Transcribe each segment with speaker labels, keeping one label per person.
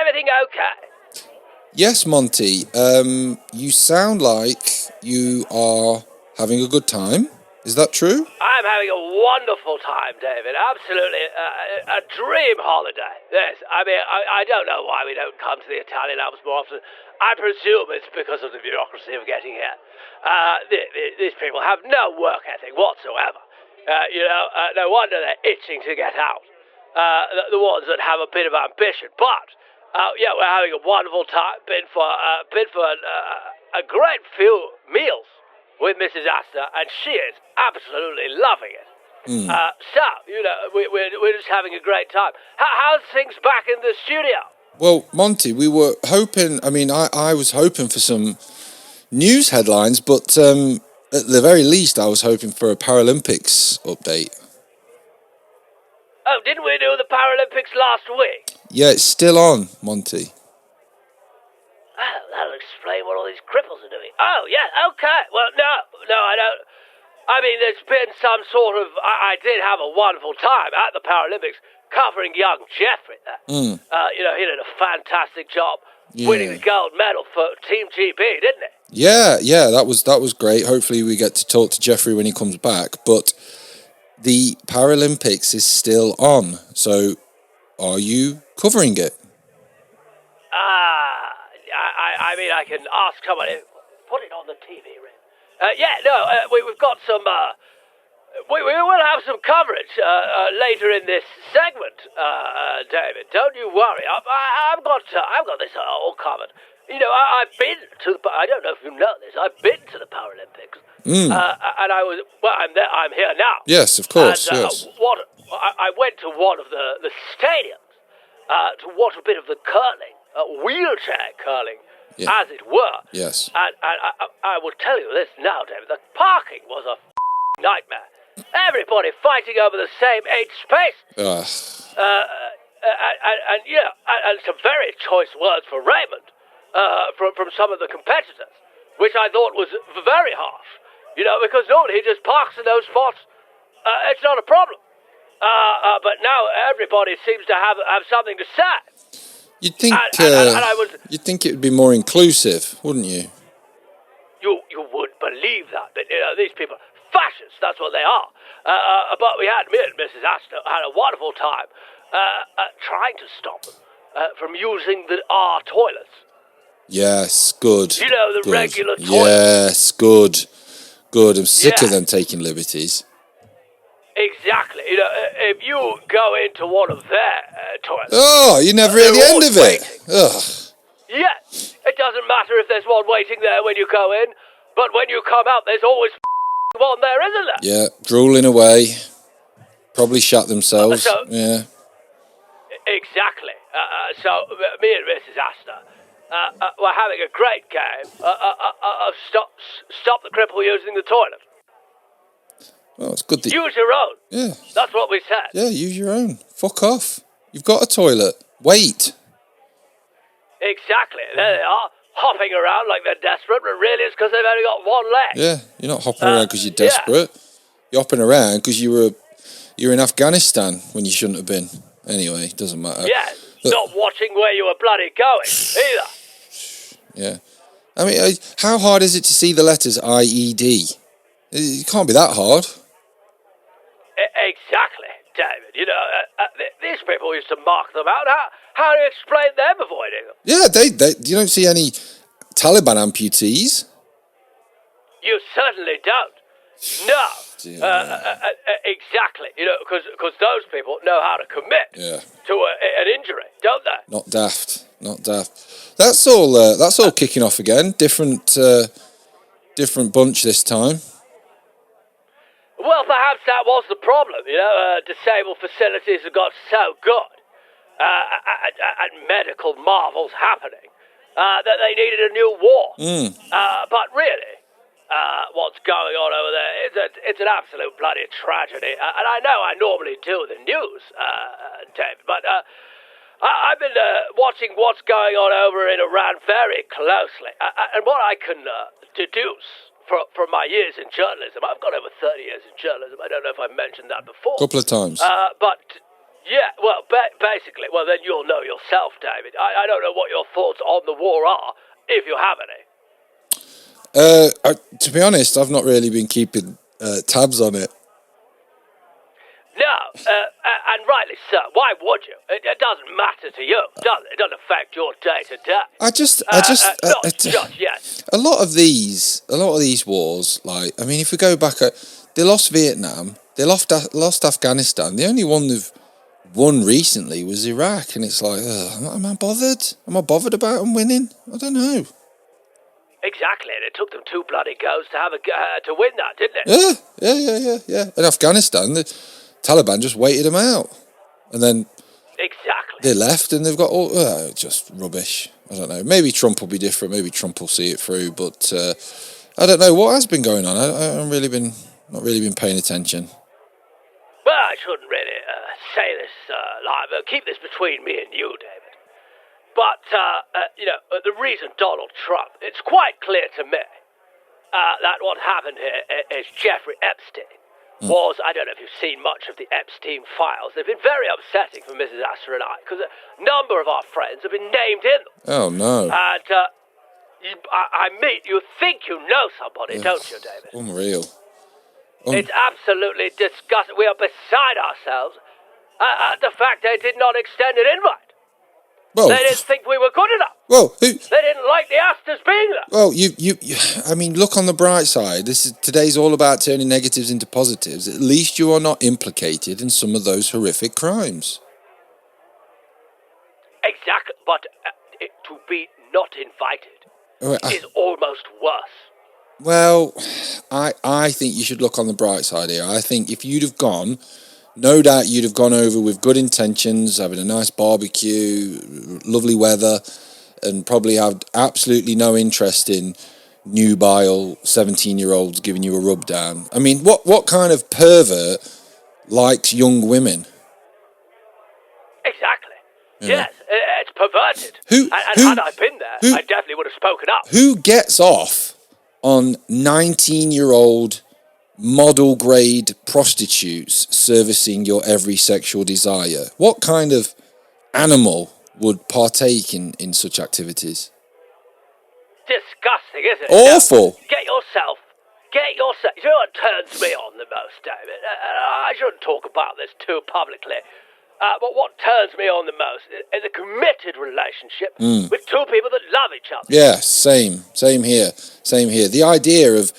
Speaker 1: everything okay?
Speaker 2: Yes, Monty. You sound like you are having a good time. Is that true?
Speaker 1: I'm having a wonderful time, David. Absolutely. A dream holiday. Yes, I mean, I don't know why we don't come to the Italian Alps more often. I presume it's because of the bureaucracy of getting here. These people have no work ethic whatsoever. No wonder they're itching to get out. The ones that have a bit of ambition. But, yeah, we're having a wonderful time. Been for a great few meals with Mrs. Astor, and she is absolutely loving it. We're just having a great time. How's things back in the studio?
Speaker 2: Well, Monty, we were hoping, I was hoping for some news headlines, but at the very least I was hoping for a Paralympics update.
Speaker 1: Oh, didn't we do the Paralympics last week?
Speaker 2: Yeah, it's still on, Monty.
Speaker 1: Oh, that'll explain what all these cripples are doing. Oh, yeah, okay. Well, no, I don't. I mean, there's been some sort of... I did have a wonderful time at the Paralympics covering young Jeffrey there. He did a fantastic job winning the gold medal for Team GB, didn't he?
Speaker 2: Yeah, that was great. Hopefully we get to talk to Jeffrey when he comes back. But the Paralympics is still on. So are you covering it?
Speaker 1: I mean, I can ask somebody. Put it on the TV, Rim. We've got some... We will have some coverage later in this segment, David. Don't you worry. I've got this all covered. I've been to the... I don't know if you know this. I've been to the Paralympics. And I was... Well, I'm here now.
Speaker 2: Yes, of course,
Speaker 1: and,
Speaker 2: yes.
Speaker 1: I went to one of the stadiums to watch a bit of the curling, wheelchair curling, as it were.
Speaker 2: Yes.
Speaker 1: And I will tell you this now, David. The parking was a nightmare. Everybody fighting over the same 8 space. And some very choice words for Raymond from some of the competitors, which I thought was very harsh. Because normally he just parks in those spots. It's not a problem. But now everybody seems to have something to say.
Speaker 2: You'd think it would be more inclusive, wouldn't you?
Speaker 1: You would believe that, but these people, fascists, that's what they are. But me and Mrs. Astor had a wonderful time trying to stop them from using our toilets.
Speaker 2: Yes, good.
Speaker 1: The
Speaker 2: good.
Speaker 1: Regular toilets.
Speaker 2: Yes, good. I'm sick of them taking liberties.
Speaker 1: Exactly. If you go into one of their toilets...
Speaker 2: Oh, you never hear the end of it. Ugh.
Speaker 1: Yes. It doesn't matter if there's one waiting there when you go in, but when you come out, there's always one there, isn't there?
Speaker 2: Yeah, drooling away. Probably shot themselves. Yeah.
Speaker 1: Exactly. So me and Mrs. Astor were having a great game of stop the cripple using the toilet.
Speaker 2: Well, it's good that...
Speaker 1: Use your own.
Speaker 2: Yeah.
Speaker 1: That's what we said.
Speaker 2: Yeah, use your own. Fuck off. You've got a toilet. Wait.
Speaker 1: Exactly. There they are, hopping around like they're desperate, but really it's because they've only got one leg.
Speaker 2: Yeah, you're not hopping around because you're desperate. Yeah. You're hopping around because you're in Afghanistan when you shouldn't have been. Anyway, it doesn't matter.
Speaker 1: Yeah, not watching where you were bloody going, either.
Speaker 2: Yeah. I mean, how hard is it to see the letters IED? It can't be that hard.
Speaker 1: Exactly, David. These people used to mark them out. How do you explain them avoiding them?
Speaker 2: Yeah, you don't see any Taliban amputees.
Speaker 1: You certainly don't. No. Exactly. Because those people know how to commit to an injury, don't they?
Speaker 2: Not daft. That's all kicking off again. Different bunch this time.
Speaker 1: Well, perhaps that was the problem. Disabled facilities have got so good and medical marvels happening that they needed a new war. But really, what's going on over there, it's an absolute bloody tragedy. And I know I normally do the news, David, but I've been watching what's going on over in Iran very closely. And what I can deduce from my years in journalism, I've got over 30 years in journalism. I don't know if I mentioned that before.
Speaker 2: A couple of times.
Speaker 1: But Yeah, well, basically, well, then you'll know yourself, David. I don't know what your thoughts on the war are, if you have any.
Speaker 2: To be honest, I've not really been keeping tabs on it.
Speaker 1: No, and rightly so. Why would you? It doesn't matter to you, does it? It doesn't affect your day to day.
Speaker 2: Not
Speaker 1: just yet.
Speaker 2: A lot of these wars, like, I mean, if we go back, they lost Vietnam, they lost Afghanistan. The only one they've won recently was Iraq, and it's like, am I bothered? Am I bothered about them winning? I don't know.
Speaker 1: Exactly, and it took them 2 bloody goes to win that, didn't it?
Speaker 2: Yeah. In Afghanistan, the Taliban just waited them out, and then
Speaker 1: exactly
Speaker 2: they left, and they've got all just rubbish. I don't know. Maybe Trump will be different. Maybe Trump will see it through, but I don't know what has been going on. I've not really been paying attention.
Speaker 1: Well, I shouldn't really say this live. Keep this between me and you, David. But, the reason Donald Trump, it's quite clear to me that what happened here is Jeffrey Epstein was, I don't know if you've seen much of the Epstein files. They've been very upsetting for Mrs. Astor and I, because a number of our friends have been named in them.
Speaker 2: Oh, no.
Speaker 1: And you think you know somebody, don't you, David?
Speaker 2: Unreal.
Speaker 1: It's absolutely disgusting. We are beside ourselves at the fact they did not extend an invite.
Speaker 2: Well,
Speaker 1: they didn't think we were good enough.
Speaker 2: Well,
Speaker 1: they didn't like the Astors being there.
Speaker 2: Well, I mean, look on the bright side. Today's all about turning negatives into positives. At least you are not implicated in some of those horrific crimes.
Speaker 1: Exactly, but to be not invited is almost worse.
Speaker 2: Well, I think you should look on the bright side here. I think if you'd have gone, no doubt you'd have gone over with good intentions, having a nice barbecue, lovely weather, and probably had absolutely no interest in nubile 17-year-olds giving you a rub down. I mean, what kind of pervert likes young women?
Speaker 1: Exactly.
Speaker 2: You
Speaker 1: yes, it's perverted. And had I been there, I definitely would have spoken up.
Speaker 2: Who gets off on 19-year-old model grade prostitutes servicing your every sexual desire? What kind of animal would partake in such activities?
Speaker 1: Disgusting, isn't it?
Speaker 2: Awful.
Speaker 1: Now, get yourself. You know what turns me on the most, David? I shouldn't talk about this too publicly. But what turns me on the most is a committed relationship with two people that love each other.
Speaker 2: Yeah, same here. The idea of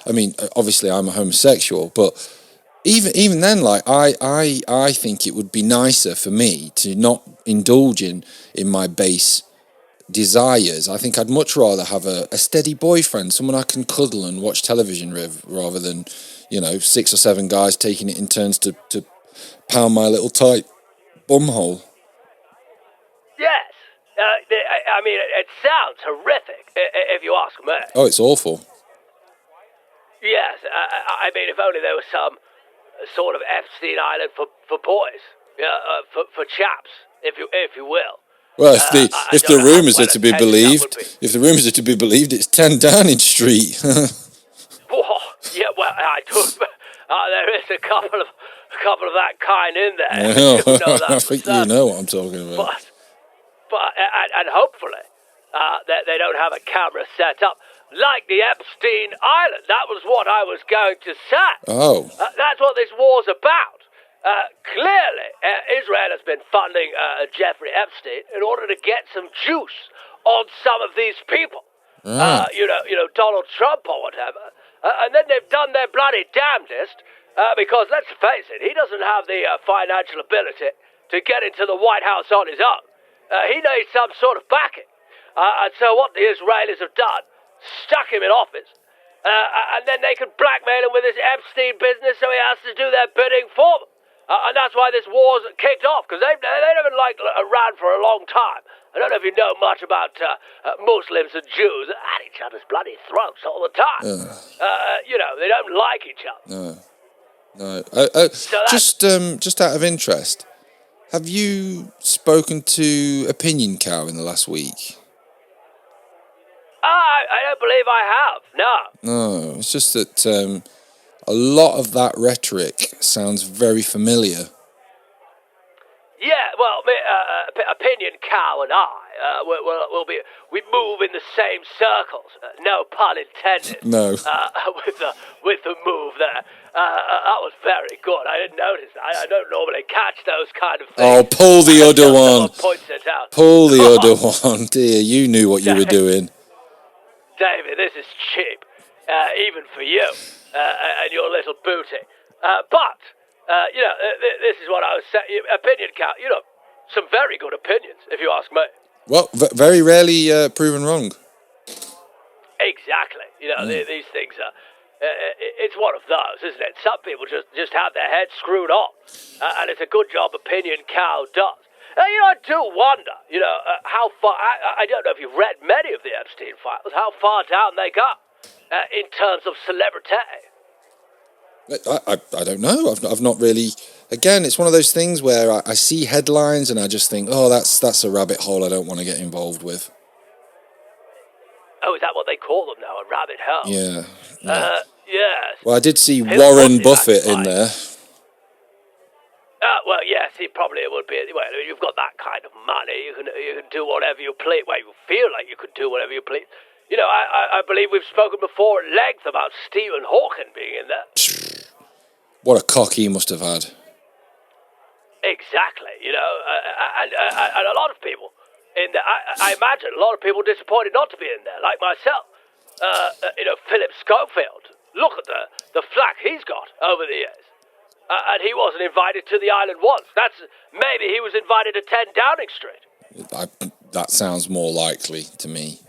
Speaker 2: I mean, obviously I'm a homosexual, but even then, like, I think it would be nicer for me to not indulge in my base desires. I think I'd much rather have a steady boyfriend, someone I can cuddle and watch television with, rather than 6 or 7 guys taking it in turns to pound my little tight bumhole.
Speaker 1: Yes. I mean, it sounds horrific, if you ask me.
Speaker 2: Oh, it's awful.
Speaker 1: Yes. I mean, if only there was some sort of Epstein Island for boys, for chaps, if you will.
Speaker 2: Well, if the rumours are to be believed, it's 10 Downing Street.
Speaker 1: Yeah, well, there is a couple of that kind in there.
Speaker 2: I think you know what I'm talking about.
Speaker 1: But hopefully they don't have a camera set up like the Epstein Island. That was what I was going to say.
Speaker 2: Oh.
Speaker 1: That's what this war's about. Clearly, Israel has been funding Jeffrey Epstein in order to get some juice on some of these people. Donald Trump or whatever. And then they've done their bloody damnedest, because, let's face it, he doesn't have the financial ability to get into the White House on his own. He needs some sort of backing. And so what the Israelis have done, stuck him in office, and then they can blackmail him with his Epstein business, so he has to do their bidding for them. And that's why this war's kicked off, because they've been around for a long time. I don't know if you know much about Muslims and Jews at each other's bloody throats all the time. They don't like each other.
Speaker 2: No. Just out of interest, have you spoken to Opinion Cow in the last week?
Speaker 1: I don't believe I have. No.
Speaker 2: No, it's just that a lot of that rhetoric sounds very familiar.
Speaker 1: Yeah, well, Opinion Cow and I, we move in the same circles. No pun intended.
Speaker 2: No.
Speaker 1: With the move there. That was very good. I didn't notice. I don't normally catch those kind of things.
Speaker 2: Oh, pull the other one.
Speaker 1: Points it out.
Speaker 2: Pull the other one. Dear, you knew what you were doing.
Speaker 1: David, this is cheap. Even for you and your little booty. But... this is what I was saying. Opinion count. Some very good opinions, if you ask me.
Speaker 2: Well, very rarely proven wrong.
Speaker 1: Exactly. These things are. It's one of those, isn't it? Some people just have their heads screwed on, and it's a good job Opinion Cow does. I do wonder. How far. I don't know if you've read many of the Epstein files. How far down they go in terms of celebrity.
Speaker 2: I don't know. I've not really. Again, it's one of those things where I see headlines and I just think, oh, that's a rabbit hole I don't want to get involved with.
Speaker 1: Oh, is that what they call them now? A rabbit hole?
Speaker 2: Yeah.
Speaker 1: Yes.
Speaker 2: Well, I did see Warren Buffett in there.
Speaker 1: Well, yes, he probably would be. Well, you've got that kind of money. You can do whatever you please. Well, you feel like you could do whatever you please. I believe we've spoken before at length about Stephen Hawking being in there.
Speaker 2: What a cock he must have had.
Speaker 1: Exactly, and a lot of people in there. I imagine a lot of people disappointed not to be in there, like myself. Philip Schofield. Look at the flack he's got over the years. And he wasn't invited to the island once. Maybe he was invited to 10 Downing Street.
Speaker 2: That sounds more likely to me.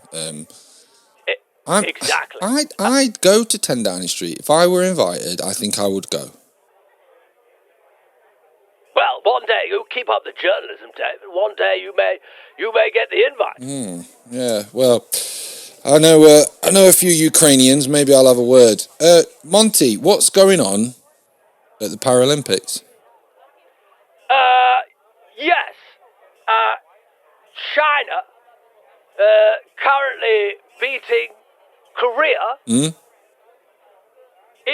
Speaker 1: Exactly.
Speaker 2: I'd go to 10 Downing Street. If I were invited, I think I would go.
Speaker 1: Well, one day you keep up the journalism, David. One day you may get the invite.
Speaker 2: Yeah. Well, I know a few Ukrainians. Maybe I'll have a word. Monty, what's going on at the Paralympics?
Speaker 1: Yes. China currently beating Korea in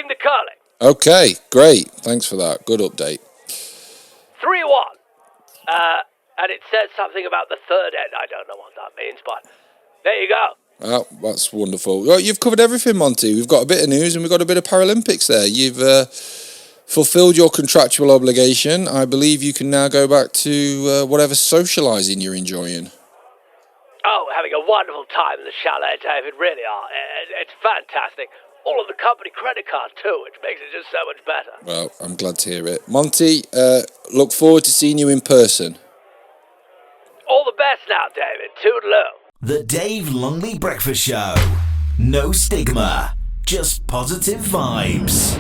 Speaker 1: the curling.
Speaker 2: Okay, great. Thanks for that. Good update.
Speaker 1: 3-1. And it says something about the third end. I don't know what that means, but there you go.
Speaker 2: Oh, that's wonderful. Well, you've covered everything, Monty. We've got a bit of news and we've got a bit of Paralympics there. You've fulfilled your contractual obligation. I believe you can now go back to whatever socialising you're enjoying.
Speaker 1: Oh, having a wonderful time in the chalet, David. Really are. It's fantastic. All of the company credit card too, which makes it just so much better.
Speaker 2: Well, I'm glad to hear it. Monty, look forward to seeing you in person.
Speaker 1: All the best now, David. Toodaloo.
Speaker 3: The Dave Longley Breakfast Show. No stigma, just positive vibes.